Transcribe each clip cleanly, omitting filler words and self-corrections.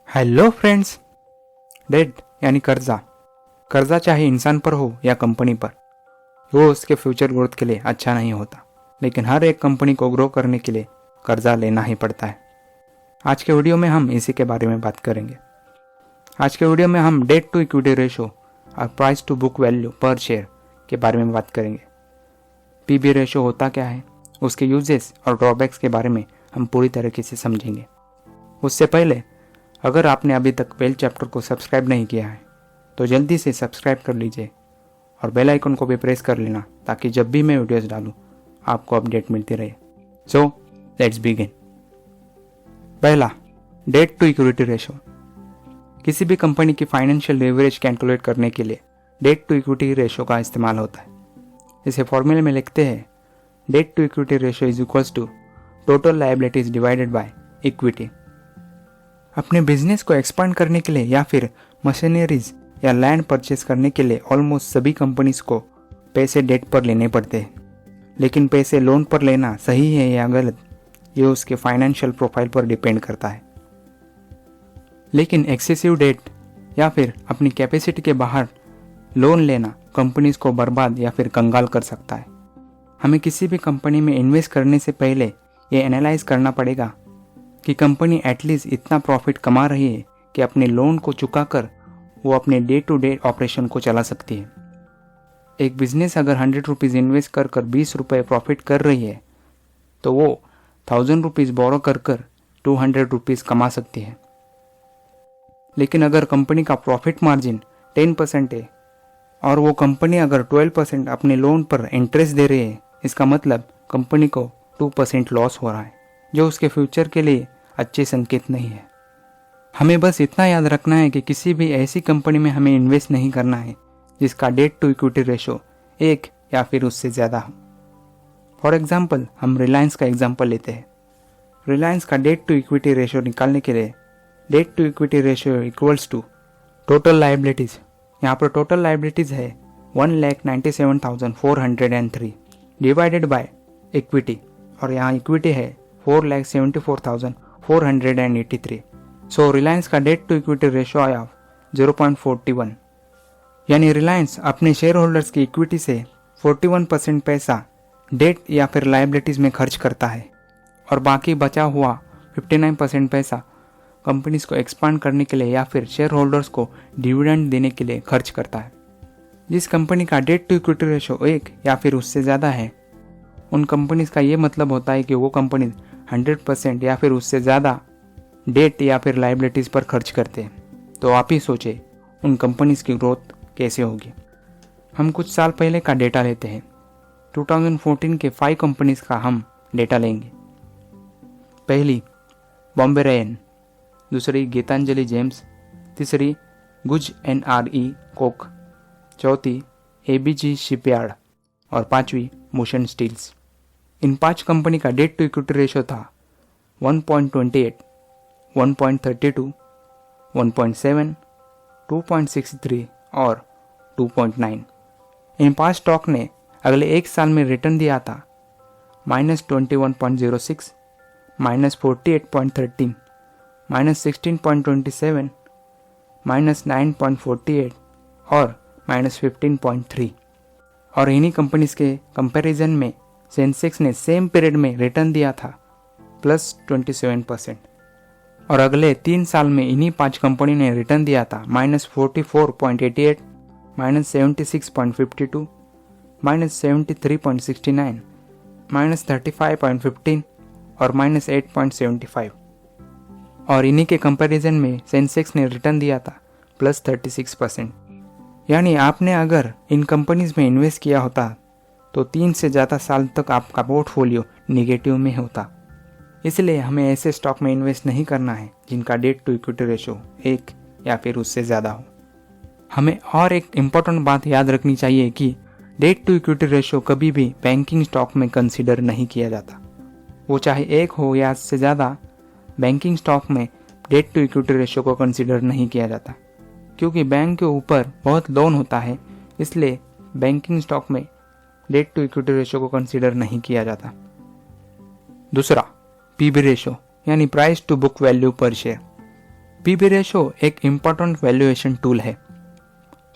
Hello friends. Date यानी कर्जा। कर्जा चाहे इंसान पर हो या कंपनी पर, वो उसके फ्यूचर ग्रोथ के लिए अच्छा नहीं होता, लेकिन हर एक कंपनी को ग्रो करने के लिए कर्जा लेना ही पड़ता है। आज के वीडियो में हम इसी के बारे में बात करेंगे। आज के वीडियो में हम डेट टू इक्विटी रेशो और price to book value per share के बारे में बात करेंगे। पीबी रेशो होता क्या है, उसके यूजेस और ड्रॉबैक्स के बारे में हम पूरी तरीके से समझेंगे। उससे पहले अगर आपने अभी तक पहले चैप्टर को सब्सक्राइब नहीं किया है तो जल्दी से सब्सक्राइब कर लीजिए और बेल आइकन को भी प्रेस कर लेना, ताकि जब भी मैं वीडियोस डालूं आपको अपडेट मिलती रहे। So let's begin. पहला, डेट टू इक्विटी रेशो। किसी भी कंपनी की फाइनेंशियल लेवरेज कैलकुलेट करने के लिए डेट टू इक्विटी रेशो का इस्तेमाल होता है। इसे फॉर्मूले में लिखते हैं, debt to equity ratio is equals to total liabilities divided by equity. अपने बिजनेस को एक्सपांड करने के लिए या फिर मशीनरीज या लैंड परचेस करने के लिए ऑलमोस्ट सभी कंपनीज को पैसे डेट पर लेने पड़ते हैं, लेकिन पैसे लोन पर लेना सही है या गलत, ये उसके फाइनेंशियल प्रोफाइल पर डिपेंड करता है। लेकिन एक्सेसिव डेट या फिर अपनी कैपेसिटी के बाहर लोन लेना कंपनीज को बर्बाद या फिर कंगाल कर सकता है। हमें किसी भी कंपनी में इन्वेस्ट करने से पहले ये एनालाइज करना पड़ेगा कि कंपनी एटलीस्ट इतना प्रॉफिट कमा रही है कि अपने लोन को चुकाकर वो अपने डे टू डे ऑपरेशन को चला सकती है। एक बिजनेस अगर 100 रुपीज़ इन्वेस्ट कर 20 रुपये प्रॉफिट कर रही है तो वो 1000 रुपीज़ बोरो कर 200 रुपीज़ कमा सकती है। लेकिन अगर कंपनी का प्रॉफिट मार्जिन 10% है और वो कंपनी अगर 12% अपने लोन पर इंटरेस्ट दे रही है, इसका मतलब कंपनी को 2% लॉस हो रहा है, जो उसके फ्यूचर के लिए अच्छे संकेत नहीं है। हमें बस इतना याद रखना है कि किसी भी ऐसी कंपनी में हमें इन्वेस्ट नहीं करना है जिसका डेट टू इक्विटी रेशो 1 या फिर उससे ज़्यादा हो। फॉर एग्जाम्पल, हम रिलायंस का एग्जाम्पल लेते हैं। रिलायंस का डेट टू इक्विटी रेशो निकालने के लिए debt to equity ratio equals to total liabilities. यहाँ पर टोटल लायबिलिटीज है 1,97,403 डिवाइडेड बाय इक्विटी, और यहाँ इक्विटी है 4,74,483। सो रिलायंस का डेट टू इक्विटी रेशो आया 0.41, यानी रिलायंस अपने शेयर होल्डर्स की इक्विटी से 41% पैसा डेट या फिर लायबिलिटीज में खर्च करता है और बाकी बचा हुआ 59% पैसा कंपनीज को एक्सपांड करने के लिए या फिर शेयर होल्डर्स को डिविडेंड देने के लिए खर्च करता है। जिस कंपनी का डेट टू इक्विटी रेशो 1 या फिर उससे ज़्यादा है, उन कंपनीज का ये मतलब होता है कि वो कंपनी 100% या फिर उससे ज़्यादा डेट या फिर लायबिलिटीज़ पर खर्च करते हैं। तो आप ही सोचें उन कंपनीज की ग्रोथ कैसे होगी। हम कुछ साल पहले का डेटा लेते हैं। 2014 के 5 कंपनीज का हम डेटा लेंगे। पहली बॉम्बे रेन, दूसरी गीतांजलि जेम्स, तीसरी गुज NRE कोक, चौथी ABG शिपयार्ड और पांचवी मोशन स्टील्स। इन 5 कंपनी का डेट टू इक्विटी रेशो था 1.28, 1.32, 1.7, 2.63 और 2.9। इन 5 स्टॉक ने अगले एक साल में रिटर्न दिया था -21.06, -48.13, -16.27, -9.48 और -15.3। और इन्हीं कंपनीज के कंपैरिजन में सेंसेक्स ने सेम पीरियड में रिटर्न दिया था +27%। और अगले 3 साल में इन्हीं 5 कंपनी ने रिटर्न दिया था -44.88, -76.52, -73.69, -35.15 और -8.75। और इन्हीं के कंपैरिजन में सेंसेक्स ने रिटर्न दिया था +36%। यानी आपने अगर इन कंपनीज में इन्वेस्ट किया होता तो 3 से ज़्यादा साल तक आपका पोर्टफोलियो निगेटिव में होता। इसलिए हमें ऐसे स्टॉक में इन्वेस्ट नहीं करना है जिनका डेट टू इक्विटी रेशो 1 या फिर उससे ज़्यादा हो। हमें और एक इम्पॉर्टेंट बात याद रखनी चाहिए कि डेट टू इक्विटी रेशो कभी भी बैंकिंग स्टॉक में कंसिडर नहीं किया जाता। वो चाहे 1 हो या उससे ज़्यादा, बैंकिंग स्टॉक में डेट टू इक्विटी रेशो को कंसिडर नहीं किया जाता, क्योंकि बैंक के ऊपर बहुत लोन होता है, इसलिए बैंकिंग स्टॉक में डेट टू इक्विटी रेशो को कंसिडर नहीं किया जाता। दूसरा, पीबी रेशो यानी price to book value per share. PB ratio एक इम्पॉर्टेंट वैल्यूएशन टूल है।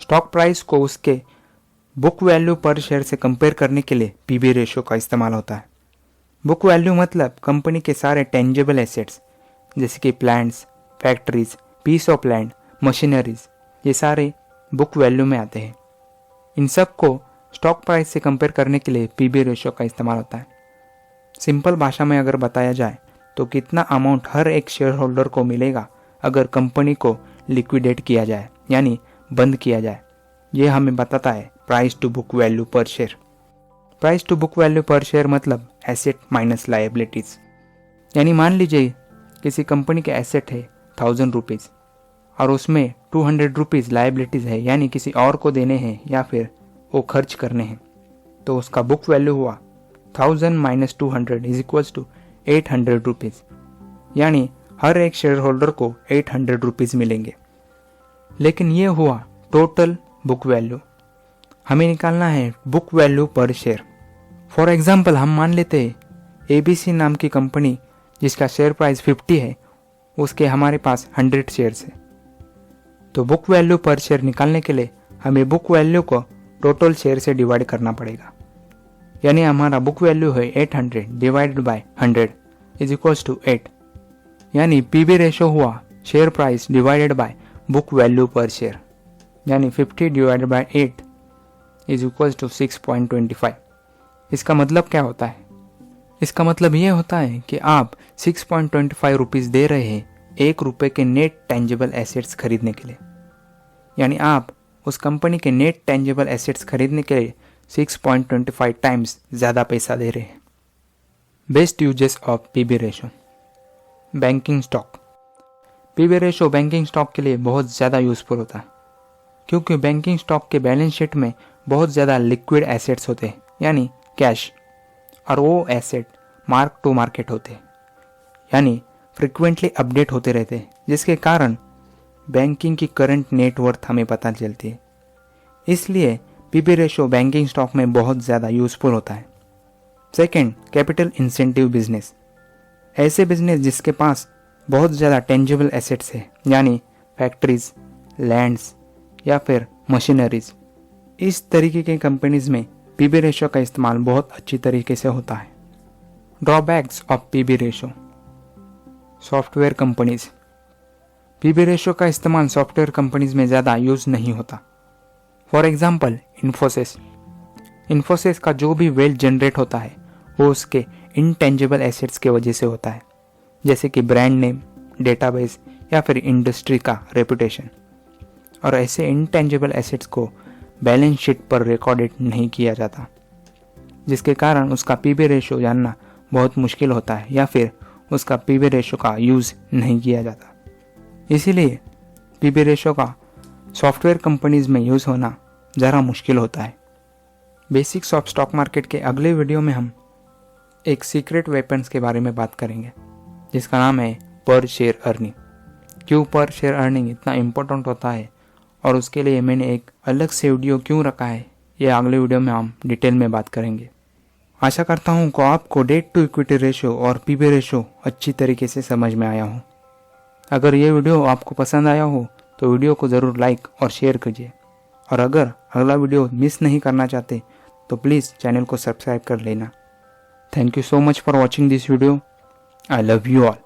स्टॉक प्राइस को उसके बुक वैल्यू पर शेयर से कंपेयर करने के लिए पीबी रेशो का इस्तेमाल होता है। बुक वैल्यू मतलब कंपनी के सारे टेंजिबल एसेट्स जैसे कि plants, factories, piece of land, machineries, ये सारे बुक वैल्यू में आते हैं। इन सब को स्टॉक प्राइस से कंपेयर करने के लिए पीबी रेशो का इस्तेमाल होता है। सिंपल भाषा में अगर बताया जाए तो कितना अमाउंट हर एक शेयर होल्डर को मिलेगा अगर कंपनी को लिक्विडेट किया जाए यानी बंद किया जाए, ये हमें बताता है price to book value per share. Price to book value per share मतलब एसेट माइनस लायबिलिटीज। यानी मान लीजिए किसी कंपनी के एसेट है 1000 रुपीज़ और उसमें 200 रुपीज़ लायबिलिटीज़ है, यानी किसी और को देने हैं या फिर वो खर्च करने हैं, तो उसका बुक वैल्यू हुआ 1000 minus 200 is equals to 800 rupees. यानी हर एक शेयर होल्डर को 800 रुपीज़ मिलेंगे। लेकिन ये हुआ टोटल बुक वैल्यू। हमें निकालना है book value per share. For example हम मान लेते हैं ABC नाम की कंपनी जिसका शेयर प्राइस 50 है, उसके हमारे पास 100 शेयर्स है। तो बुक वैल्यू पर शेयर निकालने के लिए हमें बुक वैल्यू को टोटल शेयर से डिवाइड करना पड़ेगा। यानी हमारा बुक वैल्यू है 800 divided by 100 is equals to 8। यानी पीबी रेशो हुआ share price divided by book value per share, यानी 50 divided by 8 is equals to 6.25। इसका मतलब क्या होता है? इसका मतलब ये होता है कि आप 6.25 रुपीज़ दे रहे हैं 1 रुपये के नेट टेंजिबल एसेट्स खरीदने के लिए। यानी आप उस कंपनी के नेट टेंजिबल एसेट्स खरीदने के लिए 6.25 टाइम्स ज़्यादा पैसा दे रहे हैं। Best uses of PB ratio. Banking stock. PB ratio banking stock के लिए बहुत ज़्यादा यूजफुल होता है, क्योंकि बैंकिंग स्टॉक के बैलेंस शीट में बहुत ज़्यादा लिक्विड एसेट्स होते हैं यानी कैश, और वो एसेट मार्क टू मार्केट होते हैं यानी फ्रिक्वेंटली अपडेट होते रहते हैं, जिसके कारण बैंकिंग की करंट नेटवर्थ हमें पता चलती है। इसलिए पीबी रेशो बैंकिंग स्टॉक में बहुत ज़्यादा यूजफुल होता है। Second, capital incentive business. ऐसे बिजनेस जिसके पास बहुत ज़्यादा टेंजिबल एसेट्स है यानी फैक्ट्रीज, लैंड्स या फिर मशीनरीज, इस तरीके के कंपनीज में पीबी रेशो का इस्तेमाल बहुत अच्छी तरीके से होता है। Drawbacks of PB ratio. Software companies. PB ratio का इस्तेमाल सॉफ्टवेयर कंपनीज में ज़्यादा यूज नहीं होता। फॉर एग्जाम्पल इन्फोसिस का जो भी वेल्थ जनरेट होता है वो उसके इनटेंजिबल एसेट्स के वजह से होता है, जैसे कि ब्रांड नेम, डेटाबेस या फिर इंडस्ट्री का रेपुटेशन। और ऐसे इनटेंजिबल एसेट्स को बैलेंस शीट पर रिकॉर्डेड नहीं किया जाता, जिसके कारण उसका पीबी रेशो जानना बहुत मुश्किल होता है या फिर उसका पीबी रेशो का यूज़ नहीं किया जाता। इसीलिए पीबी रेशो का सॉफ्टवेयर कंपनीज में यूज़ होना ज़रा मुश्किल होता है। बेसिक्स ऑफ स्टॉक मार्केट के अगले वीडियो में हम एक सीक्रेट वेपन्स के बारे में बात करेंगे, जिसका नाम है पर शेयर अर्निंग। क्यों पर शेयर अर्निंग इतना इम्पोर्टेंट होता है और उसके लिए मैंने एक अलग से वीडियो क्यों रखा है, ये अगले वीडियो में हम डिटेल में बात करेंगे। आशा करता हूँ कि आपको डेट टू इक्विटी रेशो और पीबी रेशो अच्छी तरीके से समझ में आया हो। अगर ये वीडियो आपको पसंद आया हो तो वीडियो को ज़रूर लाइक और शेयर कीजिए, और अगर अगला वीडियो मिस नहीं करना चाहते तो प्लीज़ चैनल को सब्सक्राइब कर लेना। Thank you so much for watching this video. I love you all.